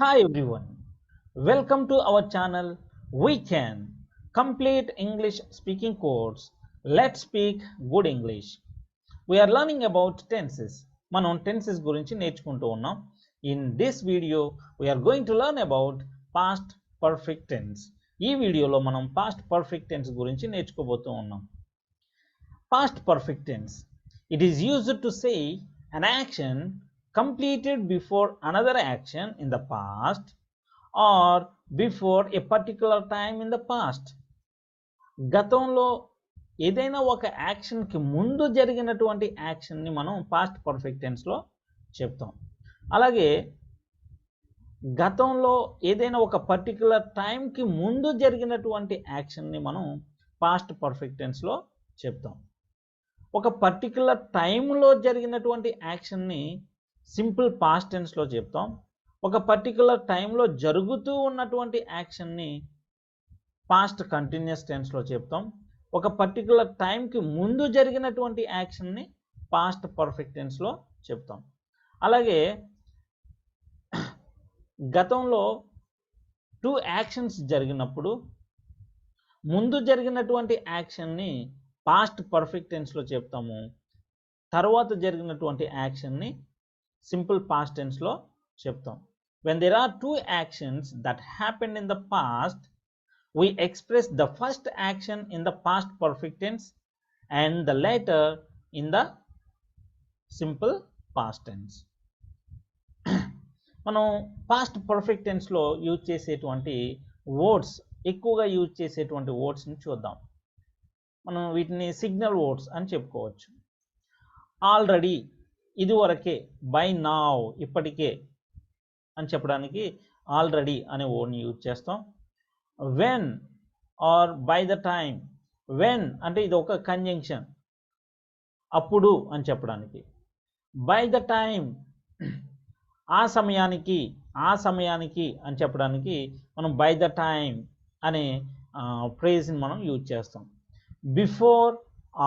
Hi everyone, welcome to our channel We Can Complete English Speaking Course. Let's speak good English. We are learning about tenses. మనం tenses గురించి నేర్చుకుంటూ ఉన్నాం. In this video, we are going to learn about past perfect tense. ఈ వీడియోలో మనం past perfect tense గురించి నేర్చుకోబోతూ ఉన్నాం. Past perfect tense. It is used to say an action completed before another action in the past or before a particular time in the past. గతంలో ఏదైనా ఒక యాక్షన్కి ముందు జరిగినటువంటి యాక్షన్ని మనం పాస్ట్ పర్ఫెక్ట్ టెన్స్లో చెప్తాం. అలాగే గతంలో ఏదైనా ఒక పర్టికులర్ టైంకి ముందు జరిగినటువంటి యాక్షన్ని మనం పాస్ట్ పర్ఫెక్ట్ టెన్స్లో చెప్తాం. ఒక పర్టికులర్ టైంలో జరిగినటువంటి యాక్షన్ని సింపుల్ పాస్ట్ టెన్స్లో చెప్తాం. ఒక పర్టికులర్ టైంలో జరుగుతూ ఉన్నటువంటి యాక్షన్ని పాస్ట్ కంటిన్యూస్ టెన్స్లో చెప్తాం. ఒక పర్టికులర్ టైంకి ముందు జరిగినటువంటి యాక్షన్ని పాస్ట్ పర్ఫెక్ట్ టెన్స్లో చెప్తాం. అలాగే గతంలో 2 యాక్షన్స్ జరిగినప్పుడు ముందు జరిగినటువంటి యాక్షన్ని పాస్ట్ పర్ఫెక్ట్ టెన్స్లో చెప్తాము. తర్వాత జరిగినటువంటి యాక్షన్ని సింపుల్ పాస్ట్ టెన్స్లో చెప్తాం. When there are 2 actions that happened in the past, we express the first action in the past perfect tense and the later in the simple past tense. మనం past perfect టెన్స్లో use చేసేటువంటి words, ఎక్కువగా use చేసేటువంటి వర్డ్స్ని చూద్దాం. మనం వీటిని signal words అని చెప్పుకోవచ్చు. ఆల్రెడీ, ఇదివరకే, బై నౌ, ఇప్పటికే అని చెప్పడానికి ఆల్రెడీ అనే వర్డ్ని యూజ్ చేస్తాం. When are by the time. When అంటే ఇది ఒక కంజంక్షన్, అప్పుడు అని చెప్పడానికి. బై ద టైం, ఆ సమయానికి, ఆ సమయానికి అని చెప్పడానికి మనం బై ద టైం అనే ఫ్రేజ్ని మనం యూజ్ చేస్తాం. బిఫోర్,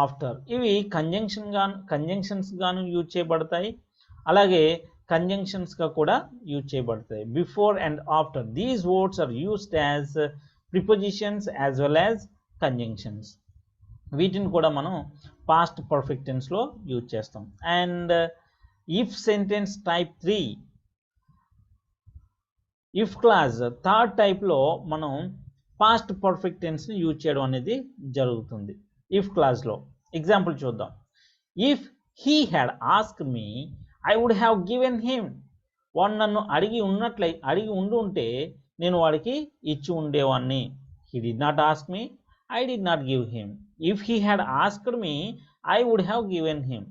ఆఫ్టర్, ఇవి కంజంక్షన్స్ గాను యూజ్ చేయబడతాయి. అలాగే కంజంక్షన్స్గా కూడా యూజ్ చేయబడతాయి. Before and after, these words are used as prepositions as well as conjunctions. వీటిని కూడా మనం పాస్ట్ పర్ఫెక్ట్ టెన్స్లో యూజ్ చేస్తాం. And if sentence type 3, if clause third టైప్లో మనం పాస్ట్ పర్ఫెక్ట్ టెన్స్ని యూజ్ చేయడం అనేది జరుగుతుంది. ఇఫ్ క్లాజ్లో ఎగ్జాంపుల్ చూద్దాం. If he had asked me, I would have given him. వాడు నన్ను అడిగి ఉంటే నేను వాడికి ఇచ్చి ఉండేవాడిని. He did not ask me, I did not give him. If he had asked me, I would have given him.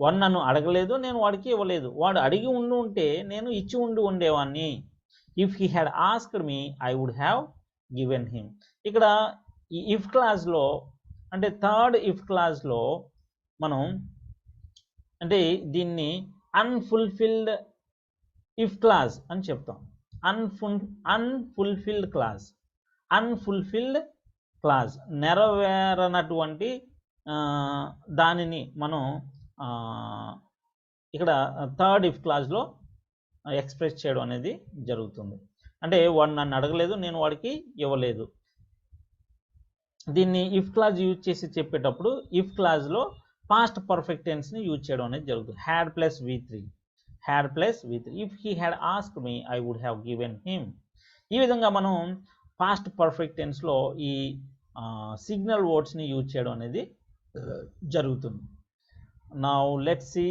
వాడు నన్ను అడగలేదు, నేను వాడికి ఇవ్వలేదు. వాడు అడిగి ఉంటే నేను ఇచ్చి ఉండేవాడిని. If he had asked me, I would have given him. ఇక్కడ ఈ ఇఫ్ క్లాజ్లో, అంటే థర్డ్ ఇఫ్ క్లాజ్లో మనం అంటే దీన్ని అన్ఫుల్ఫిల్డ్ ఇఫ్ క్లాజ్ అని చెప్తాం. అన్ఫుల్ఫిల్డ్ క్లాజ్, నెరవేరనటువంటి దానిని మనం ఇక్కడ థర్డ్ ఇఫ్ క్లాజ్లో ఎక్స్ప్రెస్ చేయడం అనేది జరుగుతుంది. అంటే వాడు నన్ను అడగలేదు, నేను వాడికి ఇవ్వలేదు. దీన్ని ఇఫ్ క్లాజ్ యూజ్ చేసి చెప్పేటప్పుడు ఇఫ్ క్లాజ్లో పాస్ట్ పర్ఫెక్ట్ టెన్స్ని యూజ్ చేయడం అనేది జరుగుతుంది. Had plus V3, had plus V3. If he had asked me, I would have given him. ఈ విధంగా మనం పాస్ట్ పర్ఫెక్ట్ టెన్స్లో ఈ సిగ్నల్ వర్డ్స్ని యూజ్ చేయడం అనేది జరుగుతుంది. Now let's see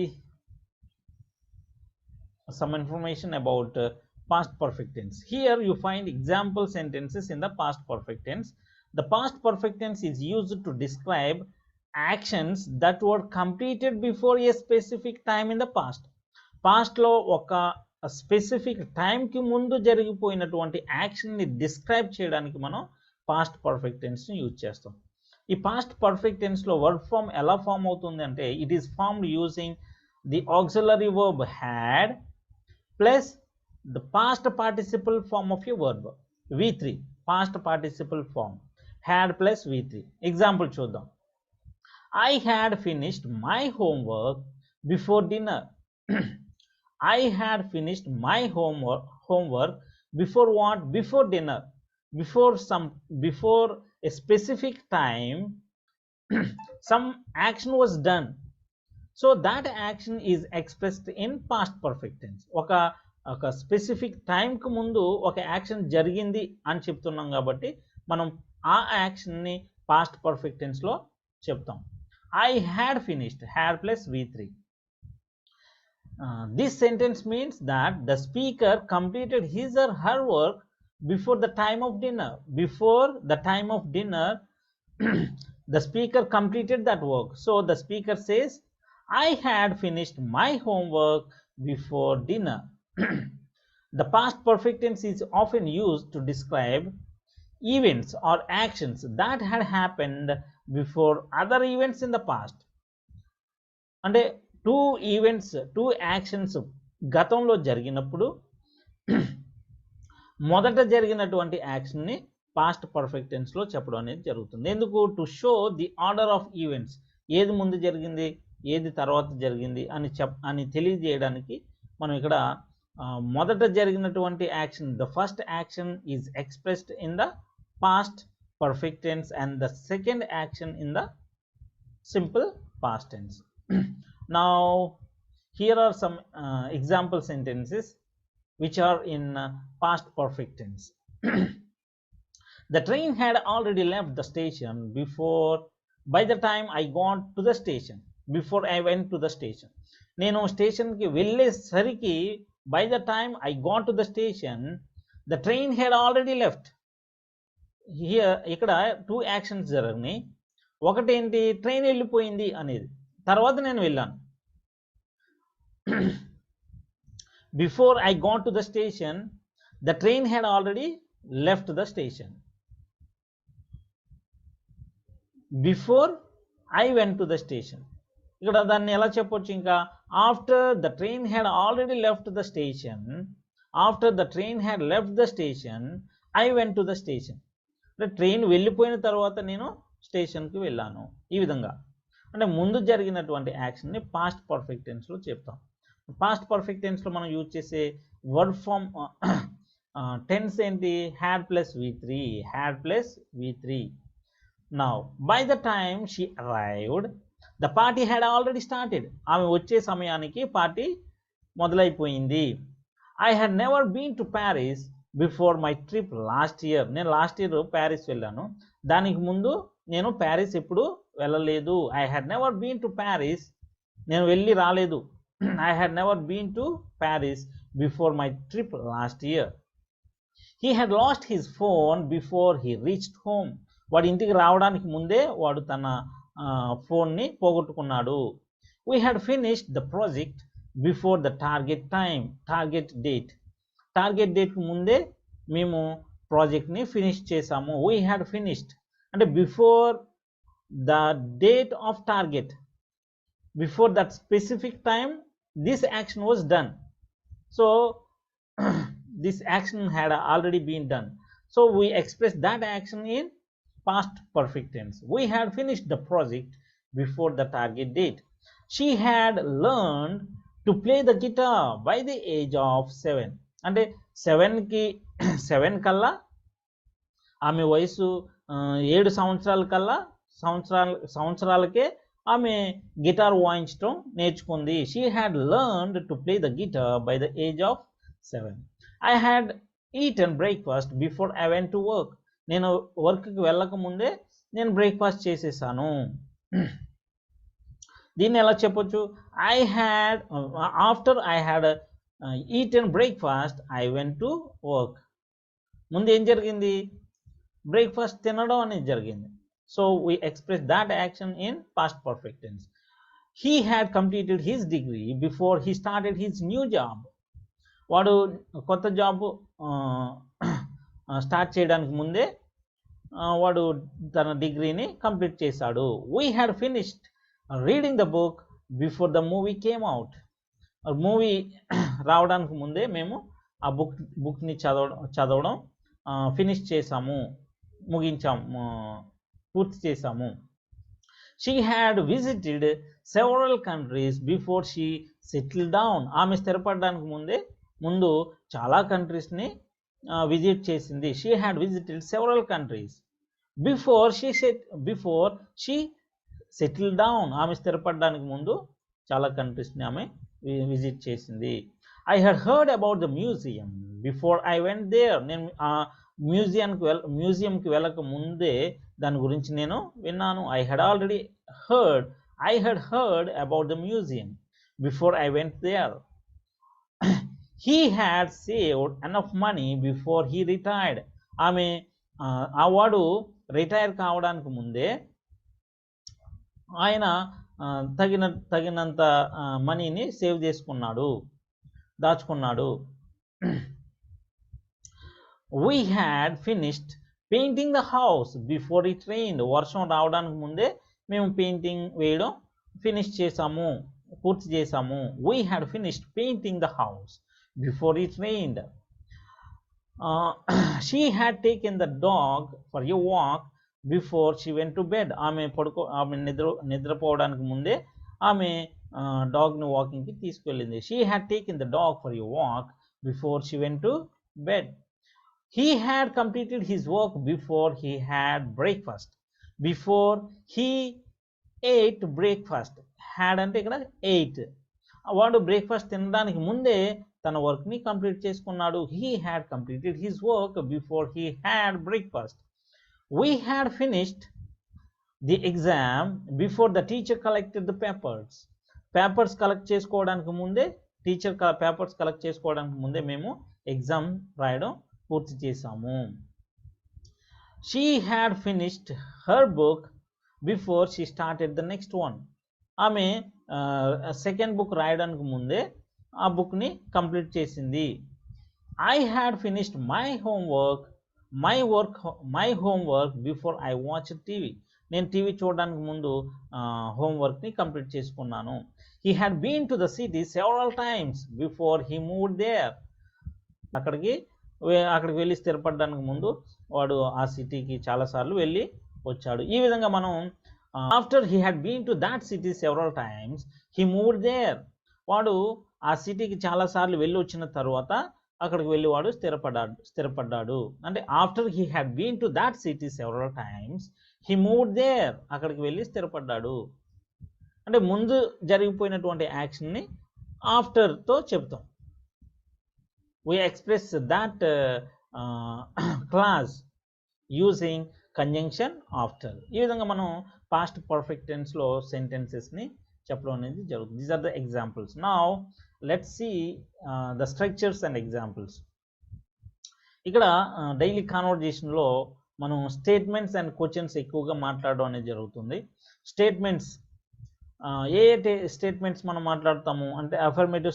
some information about past perfect tense. Here you find example sentences in the past perfect tense. The past perfect tense is used to describe actions that were completed before a specific time in the past. Past లో ఒక specific టైంకి ముందు జరిగిపోయినటువంటి యాక్షన్ని describe చేయడానికి మనం past perfect టెన్స్ని use చేస్తాం. ఈ past perfect టెన్స్లో వర్బ్ ఫామ్ ఎలా ఫామ్ అవుతుంది అంటే, it is formed using the auxiliary verb had plus the past participle form of a verb V3. Past participle form had plus V3. Example చూద్దాం. I had finished my homework before dinner. I had finished my homework before what? Before dinner. Before a specific time some action was done. So that action is expressed in past perfect tense. ఒక specific టైంకి ముందు ఒక action జరిగింది అని చెప్తున్నాం కాబట్టి మనం ఆ యాక్షన్ని పాస్ట్ పర్ఫెక్ట్ టెన్స్లో చెప్తాం. I had finished, had plus V3. This sentence means that the speaker completed his or her work before the time of dinner. Before the time of dinner, the speaker completed that work. So the speaker says, I had finished my homework before dinner. The past perfect tense is often used to describe events or actions that had happened before other events in the past. అంటే two actions గతంలో జరిగినప్పుడు మొదట జరిగినటువంటి యాక్షన్ని past perfect టెన్స్లో చెప్పడం అనేది జరుగుతుంది. ఎందుకు? To show the order of events. ఏది ముందు జరిగింది, ఏది తర్వాత జరిగింది అని తెలియజేయడానికి మనం ఇక్కడ మొదట జరిగినటువంటి action, the first action is expressed in the past perfect tense and the second action in the simple past tense. Now here are some example sentences which are in past perfect tense. The train had already left the station by the time I got to the station. Before I went to the station. నేను స్టేషన్కి వెళ్ళేసరికి by the time I got to the station, the train had already left. ఇక్కడ two actions జరిగినాయి. ఒకటి ఏంటి? Train వెళ్ళిపోయింది అనేది. తర్వాత నేను వెళ్ళాను. Before I got to the station, the train had already left the station. Before I went to the station, ఇక్కడ దాన్ని ఎలా చెప్పొచ్చు? ఇంకా after the train had already left the station, after the train had left the station, I went to the station. అంటే train వెళ్ళిపోయిన తర్వాత నేను స్టేషన్కి వెళ్ళాను. ఈ విధంగా అంటే ముందు జరిగినటువంటి యాక్షన్ని పాస్ట్ పర్ఫెక్ట్ టెన్స్లో చెప్తాం. పాస్ట్ పర్ఫెక్ట్ టెన్స్లో మనం యూజ్ చేసే వర్డ్ ఫామ్ టెన్స్ ఏంటి? Had plus V3, had plus V3. Now by the time she arrived, the party had already started. ఆమె వచ్చే సమయానికి పార్టీ మొదలైపోయింది. I had never been to Paris before my trip last year. నేను last year Paris వెళ్ళాను, దానికి ముందు నేను Paris ఎప్పుడు వెళ్ళలేదు. I had never been to Paris, నేను వెళ్ళి రాలేదు. I had never been to Paris before my trip last year. He had lost his phone before he reached home. వాడు ఇంటికి రావడానికి ముందే వాడు తన ఫోన్ని పోగొట్టుకున్నాడు. We had finished the project before the target date. Target డేట్కి ముందే మేము ప్రాజెక్ట్ని ఫినిష్ చేసాము. వీ హ్యాడ్ ఫినిష్డ్ అంటే before the date of target, before that specific time this action was done. So this action had already been done. So we express that action in past perfect tense. We had finished the project before the target date. She had learned to play the guitar by the age of 7. అంటే 7 కల్లా ఆమె వయసు 7 సంవత్సరాలకే ఆమె guitar వాయించడం నేర్చుకుంది. She had learned to play the guitar by the age of 7. I had eaten breakfast before I went to work. నేను వర్క్కి వెళ్ళక ముందే నేను బ్రేక్ఫాస్ట్ చేసేసాను. దీన్ని ఎలా చెప్పొచ్చు? After I had eaten breakfast I went to work. ముందు ఏం జరిగింది? బ్రేక్ఫాస్ట్ తినడం అనేది జరిగింది. So we express that action in past perfect tense. He had completed his degree before he started his new job. వాడు కొత్త జాబ్ స్టార్ట్ చేయడానికి ముందే వాడు తన డిగ్రీని కంప్లీట్ చేశాడు. We had finished reading the book before the movie came out. Movie రావడానికి ముందే మేము ఆ బుక్ని చదవడం ఫినిష్ చేసాము, పూర్తి చేసాము. She had visited several countries before she settle down. ఆమె స్థిరపడడానికి ముందు చాలా కంట్రీస్ని విజిట్ చేసింది. She had visited several countries before she settle down. ఆమె స్థిరపడడానికి ముందు చాలా కంట్రీస్ని ఆమె విజిట్ చేసింది. I had heard about the museum before I went there. నేను ఆ మ్యూజియంకి వెళ్ళక ముందే దాని గురించి నేను విన్నాను. I had heard about the museum before I went there. He had saved enough money before he retired. ఆమె ఆ వాడు రిటైర్ కావడానికి ముందే ఆయన తగినంత మనీని సేవ్ చేసుకున్నాడు, దాచుకున్నాడు. We had finished painting the house before it rained. వర్షం రావడానికి ముందే మేము పెయింటింగ్ వేయడం పూర్తి చేసాము. We had finished painting the house before it rained. She had taken the dog for a walk before she went to bed. ఆమె నిద్రపోవడానికి ముందే ఆమె డాగ్ని వాకింగ్కి తీసుకెళ్ళింది. She had taken the dog for a walk before she went to bed. He had completed his work before he had breakfast. Before he ate breakfast. Had అంటే ఇక్కడ ate. వాడు breakfast తినడానికి ముందే తన వర్క్ని కంప్లీట్ చేసుకున్నాడు. He had completed his work before he had breakfast. We had finished the exam before the teacher collected the papers. Papers collect చేసుకోవడానికి ముందే పేపర్స్ కలెక్ట్ చేసుకోవడానికి ముందే మేము ఎగ్జామ్ రాయడం పూర్తి చేసాము. She had finished her book before she started the next one. ఆమె second book రాయడానికి ముందే ఆ బుక్ని కంప్లీట్ చేసింది. I had finished my homework before I watched TV. నేను టీవీ చూడడానికి ముందు హోంవర్క్ని కంప్లీట్ చేసుకున్నాను. He had been to the city several times before he moved there. అక్కడికి వెళ్ళి స్థిరపడడానికి ముందు వాడు ఆ సిటీకి చాలాసార్లు వెళ్ళి వచ్చాడు. ఈ విధంగా మనం after he had been to that city several times he moved there. వాడు ఆ సిటీకి చాలాసార్లు వెళ్ళి వచ్చిన తర్వాత అక్కడికి వెళ్ళి వాడు స్థిరపడ్డాడు. అంటే after he had been to that city several times he moved there. అక్కడికి వెళ్ళి స్థిరపడ్డాడు. అంటే ముందు జరిగిపోయినటువంటి యాక్షన్ని ఆఫ్టర్తో చెప్తాం. We express that clause using conjunction after. ఈ విధంగా మనం పాస్ట్ పర్ఫెక్ట్ టెన్స్లో సెంటెన్సెస్ని చెప్పడం అనేది జరుగుతుంది. These are the examples. Now let's see the structures and examples. ఇక్కడ డైలీ కాన్వర్జేషన్లో మనం స్టేట్మెంట్స్ అండ్ క్వశ్చన్స్ ఎక్కువగా మాట్లాడడం అనేది జరుగుతుంది. స్టేట్మెంట్స్ ఏ స్టేట్మెంట్స్ మనం మాట్లాడతాము అంటే అఫర్మేటివ్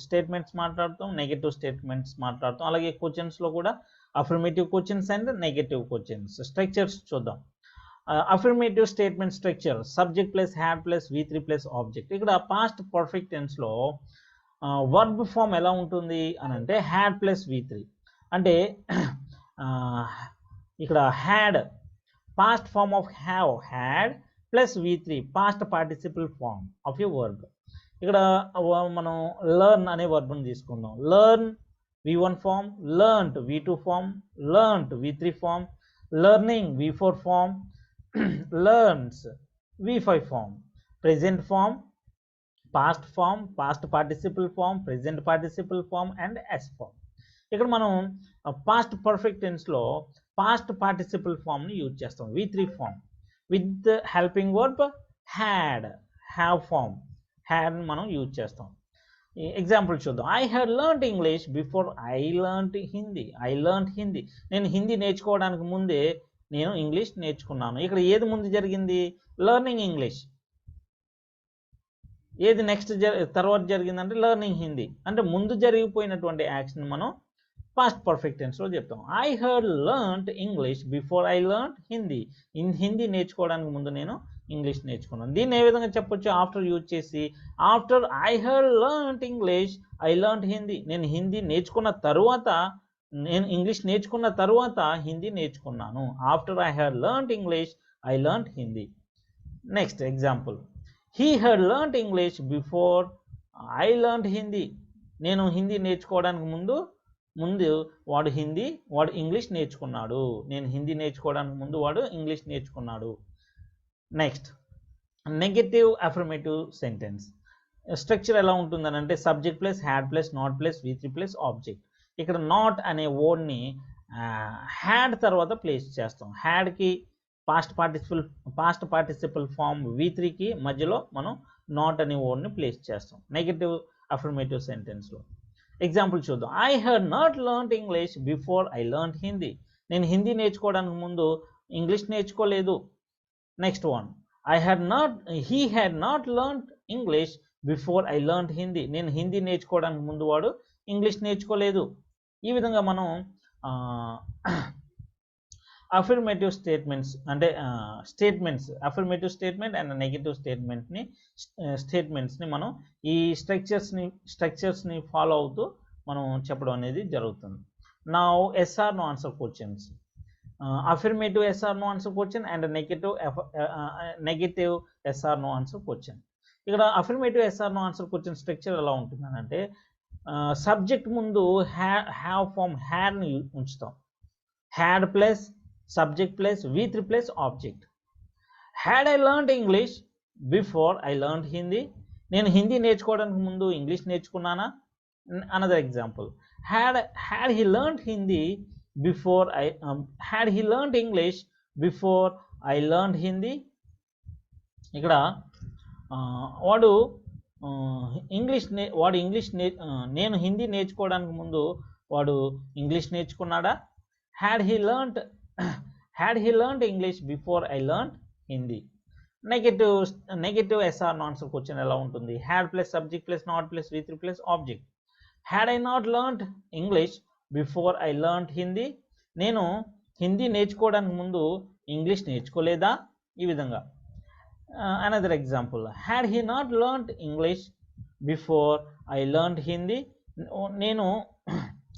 స్టేట్మెంట్స్ మాట్లాడతాం, నెగటివ్ స్టేట్మెంట్స్ మాట్లాడతాం. అలాగే క్వశ్చన్స్లో కూడా affirmative questions and negative questions. Structures చూద్దాం. Affirmative statement structure subject plus had plus V3 plus object. ఇక్కడ పాస్ట్ పర్ఫెక్ట్ టెన్స్లో వర్బ్ ఫామ్ ఎలా ఉంటుంది అని అంటే హ్యాడ్ ప్లస్ V3. అంటే ఇక్కడ had past form of have had plus V3 past participle form of a verb. ఇక్కడ మనం లెర్న్ అనే వర్బ్ని తీసుకుందాం. Learn V1 form, learned V2 form, learned V3 form, learning V4 form, learns V5 form. Present form, past form, past participle form, present participle form and S form. ఇక్కడ మనం past perfect టెన్స్లో past participle ఫామ్ని use చేస్తాం. V3 form with helping verb had, have form had మనం use చేస్తాం. Example చూద్దాం. I had learned English before I learned Hindi. I learned Hindi. నేను హిందీ నేర్చుకోవడానికి ముందే నేను ఇంగ్లీష్ నేర్చుకున్నాను. ఇక్కడ ఏది ముందు జరిగింది? Learning English. ఏది నెక్స్ట్ తర్వాత జరిగిందంటే లెర్నింగ్ హిందీ. అంటే ముందు జరిగిపోయినటువంటి యాక్షన్ మనం పాస్ట్ పర్ఫెక్ట్ టెన్స్లో చెప్తాం. I had learned English before I learned Hindi. Hindi నేర్చుకోవడానికి ముందు నేను ఇంగ్లీష్ నేర్చుకున్నాను. దీన్ని ఏ విధంగా చెప్పొచ్చు? ఆఫ్టర్ యూజ్ చేసి after I had learned English I learned Hindi. నేను హిందీ నేర్చుకున్న తరువాత, నేను ఇంగ్లీష్ నేర్చుకున్న తరువాత హిందీ నేర్చుకున్నాను. After I had learned English I learned Hindi. Next example. He had learned English before I learned Hindi. నేను హిందీ నేర్చుకోవడానికి ముందు వాడు ఇంగ్లీష్ నేర్చుకున్నాడు. నేను హిందీ నేర్చుకోవడానికి ముందు వాడు ఇంగ్లీష్ నేర్చుకున్నాడు. Next negative affirmative sentence structure ఎలా ఉంటుందని అంటే subject plus had plus not plus V3 plus object. ఇక్కడ నాట్ అనే వర్డ్ని హ్యాడ్ తర్వాత ప్లేస్ చేస్తాం. హ్యాడ్కి పాస్ట్ పార్టిసిపల్ ఫామ్ V3కి మధ్యలో మనం నాట్ అనే వర్డ్ని ప్లేస్ చేస్తాం నెగటివ్ అఫర్మేటివ్ సెంటెన్స్లో. ఎగ్జాంపుల్ చూద్దాం. I had not learned English before I learned Hindi. నేను హిందీ నేర్చుకోవడానికి ముందు ఇంగ్లీష్ నేర్చుకోలేదు. Next one, he had not learned English before I learned Hindi. నేను హిందీ నేర్చుకోవడానికి ముందు వాడు ఇంగ్లీష్ నేర్చుకోలేదు. ఈ విధంగా మనం అఫర్మేటివ్ స్టేట్మెంట్స్ అంటే అఫర్మేటివ్ స్టేట్మెంట్ అండ్ నెగటివ్ స్టేట్మెంట్స్ని మనం ఈ స్ట్రక్చర్స్ని ఫాలో అవుతూ మనం చెప్పడం అనేది జరుగుతుంది. నా yes or no answer questions, affirmative yes or no answer question and negative yes or no answer question. ఇక్కడ affirmative yes or no answer question structure ఎలా ఉంటుందని అంటే సబ్జెక్ట్ ముందు హ్యావ్ ఫామ్ హ్యాడ్ని ఉంచుతాం. Had plus subject plus V3 plus object. Had I learned English before I learned Hindi. నేను హిందీ నేర్చుకోవడానికి ముందు ఇంగ్లీష్ నేర్చుకున్నానా? Another example, had he learned Hindi before had he learned English before I learned Hindi. ఇక్కడ వాడు నేను హిందీ నేర్చుకోవడానికి ముందు వాడు ఇంగ్లీష్ నేర్చుకున్నాడా? Had he learned English before I learned Hindi. Negative yes or no answer question ఎలా ఉంటుంది? Had plus subject plus not plus V3 plus object. Had I not learned English before I learned Hindi. నేను హిందీ నేర్చుకోవడానికి ముందు ఇంగ్లీష్ నేర్చుకోలేదా? ఈ విధంగా. Another example, had he not learned English before I learned Hindi. నేను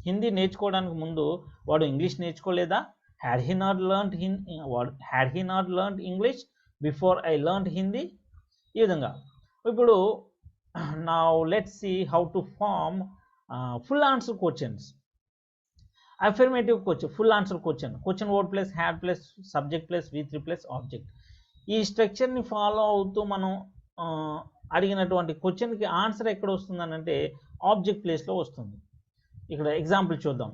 హిందీ నేర్చుకోవడానికి ముందు వాడు ఇంగ్లీష్ నేర్చుకోలేదా? Had he not learned English before I learned Hindi. ఈ విధంగా. ఇప్పుడు now let's see how to form full answer questions. Affirmative question, full answer question word plus had plus subject plus V3 plus object. ఈ స్ట్రక్చర్ని follow అవుతూ మనం అడిగినటువంటి క్వశ్చన్కి answer ఎక్కడ వస్తుందని అంటే ఆబ్జెక్ట్ ప్లేస్లో వస్తుంది. ఇక్కడ ఎగ్జాంపుల్ చూద్దాం.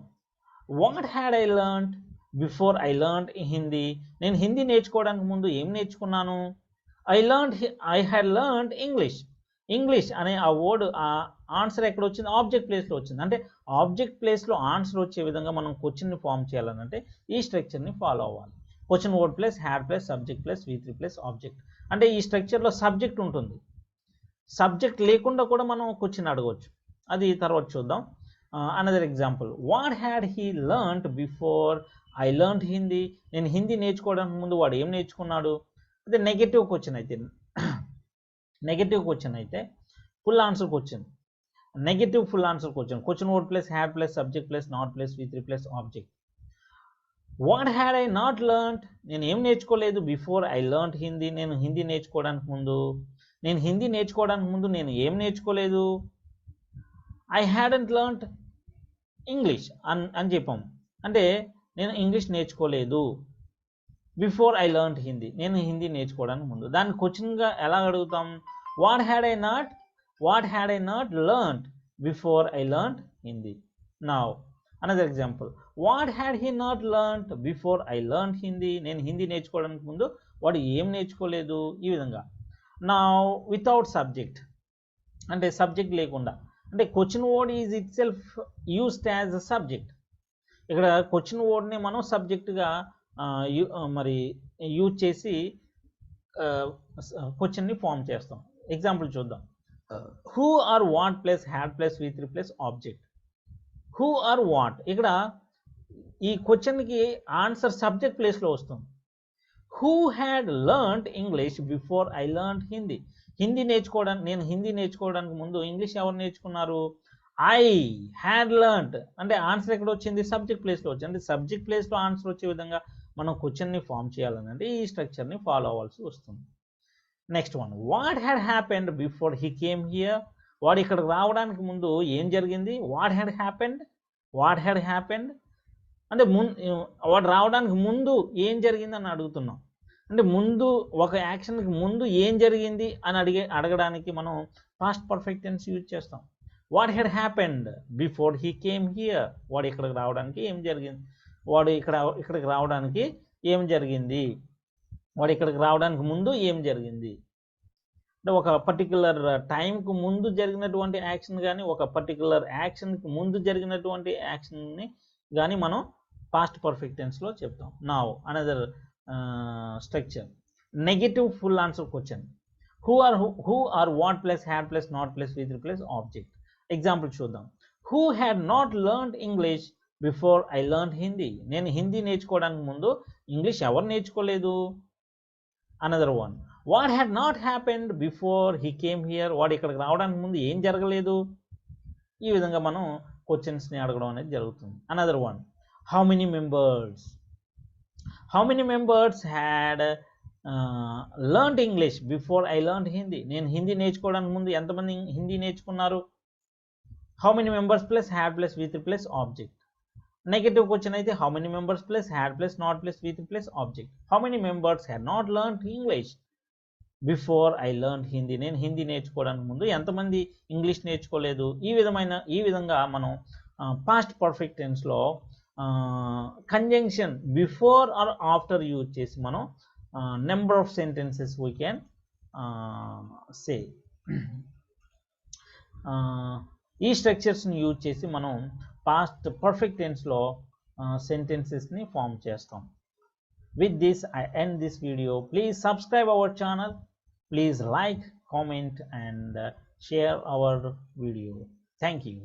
What had I learned before I learned Hindi. నేను హిందీ నేర్చుకోవడానికి ముందు ఏం నేర్చుకున్నాను? ఐ హ్యాడ్ లర్న్డ్ ఇంగ్లీష్ అనే ఆ వర్డ్ ఆ ఆన్సర్ ఎక్కడ వచ్చింది? ఆబ్జెక్ట్ ప్లేస్లో వచ్చింది. అంటే ఆబ్జెక్ట్ ప్లేస్లో ఆన్సర్ వచ్చే విధంగా మనం క్వశ్చన్ని ఫామ్ చేయాలనంటే ఈ స్ట్రక్చర్ని ఫాలో అవ్వాలి. Question word plus had plus subject plus V3 plus object. అంటే ఈ స్ట్రక్చర్లో సబ్జెక్ట్ ఉంటుంది. సబ్జెక్ట్ లేకుండా కూడా మనం క్వశ్చన్ అడగవచ్చు. అది తర్వాత చూద్దాం. Another example, what had he learned before I learned Hindi. నేను హిందీ నేర్చుకోవడానికి ముందు వాడు ఏం నేర్చుకున్నాడు? అదే నెగటివ్ క్వశ్చన్ అయితే full answer question, negative full answer question word plus had plus subject plus not plus V3 plus object. What had I not learned. నేను ఏం నేర్చుకోలేదు బిఫోర్ ఐ లర్న్డ్ హిందీ. నేను హిందీ నేర్చుకోవడానికి ముందు నేను ఏం నేర్చుకోలేదు? ఐ హ్యాడెంట్ లర్న్డ్ ఇంగ్లీష్ అని చెప్పాము. అంటే నేను ఇంగ్లీష్ నేర్చుకోలేదు. బిఫోర్ ఐ లర్న్డ్ హిందీ, నేను హిందీ నేర్చుకోవడానికి ముందు. దాన్ని క్వశ్చన్గా ఎలా అడుగుతాం? What had I not learned before I learned Hindi. Now another example, what had he not learned before I learned Hindi. నేను హిందీ నేర్చుకోవడానికి ముందు వాడు ఏం నేర్చుకోలేదు. ఈ విధంగా. నౌ వితౌట్ సబ్జెక్ట్ అంటే సబ్జెక్ట్ లేకుండా, అంటే question word is it self used as a subject. ఇక్కడ క్వశ్చన్ వర్డ్ని మనం సబ్జెక్ట్గా మరి యూజ్ చేసి క్వశ్చన్ని ఫామ్ చేస్తాం. ఎగ్జాంపుల్ చూద్దాం. Who or what plus had plus V3 plus object. Who or what, ఇక్కడ ఈ క్వశ్చన్కి ఆన్సర్ సబ్జెక్ట్ ప్లేస్లో వస్తుంది. Who had learned English before I learned Hindi. నేను హిందీ నేర్చుకోవడానికి ముందు ఇంగ్లీష్ ఎవరు నేర్చుకున్నారు? I had learned. అంటే ఆన్సర్ ఎక్కడ వచ్చింది? సబ్జెక్ట్ ప్లేస్లో వచ్చింది. అంటే సబ్జెక్ట్ ప్లేస్లో ఆన్సర్ వచ్చే విధంగా మనం క్వశ్చన్ని ఫామ్ చేయాలని అంటే ఈ స్ట్రక్చర్ని ఫాలో అవ్వాల్సి వస్తుంది. Next one, what had happened before he came here. వాడు ఇక్కడికి రావడానికి ముందు ఏం జరిగింది? What had happened, what had happened అంటే వాడు రావడానికి ముందు ఏం జరిగింది అని అడుగుతున్నాం. అంటే ముందు ఒక యాక్షన్కి ముందు ఏం జరిగింది అని అడగడానికి మనం పాస్ట్ పర్ఫెక్ట్ టెన్స్ యూజ్ చేస్తాం. What had happened before he came here. వాడు ఇక్కడికి రావడానికి ఏం జరిగింది, వాడు ఇక్కడికి రావడానికి ఏం జరిగింది, వాడు ఇక్కడికి రావడానికి ముందు ఏం జరిగింది. అంటే ఒక పర్టికులర్ టైంకు ముందు జరిగినటువంటి యాక్షన్ కానీ ఒక పర్టికులర్ యాక్షన్కి ముందు జరిగినటువంటి యాక్షన్ని కానీ మనం పాస్ట్ పర్ఫెక్ట్ టెన్స్లో చెప్తాం. Now another structure, negative full answer question. Who or what plus had plus not plus with plus object. Example చూద్దాం. Who had not learned English before I learn Hindi. నేను హిందీ నేర్చుకోవడానికి ముందు ఇంగ్లీష్ ఎవరు నేర్చుకోలేదు. Another one, what had not happened before he came here. వాడు ఇక్కడికి రావడానికి ముందు ఏం జరగలేదు. ఈ విధంగా మనం క్వశ్చన్స్ని అడగడం అనేది జరుగుతుంది. Another one, how many members had learned English before I learned Hindi. నేను హిందీ నేర్చుకోవడానికి ముందు ఎంతమంది హిందీ నేర్చుకున్నారు. How many members plus had plus with plus object. Negative question అయితే how many members plus had plus not plus with plus object. How many members had not learned English before I learned Hindi. నేను హిందీ నేర్చుకోవడానికి ముందు ఎంతమంది English నేర్చుకోలేదు. ఈ విధంగా మనం past perfect టెన్స్లో conjunction before or after use చేసి మనం number of sentences we can say. ఈ స్ట్రక్చర్స్ని యూజ్ చేసి మనం పాస్ట్ పర్ఫెక్ట్ టెన్స్లో సెంటెన్సెస్ని ఫామ్ చేస్తాం. With this, I end this video. Please subscribe our channel. Please like, comment and share our video. Thank you.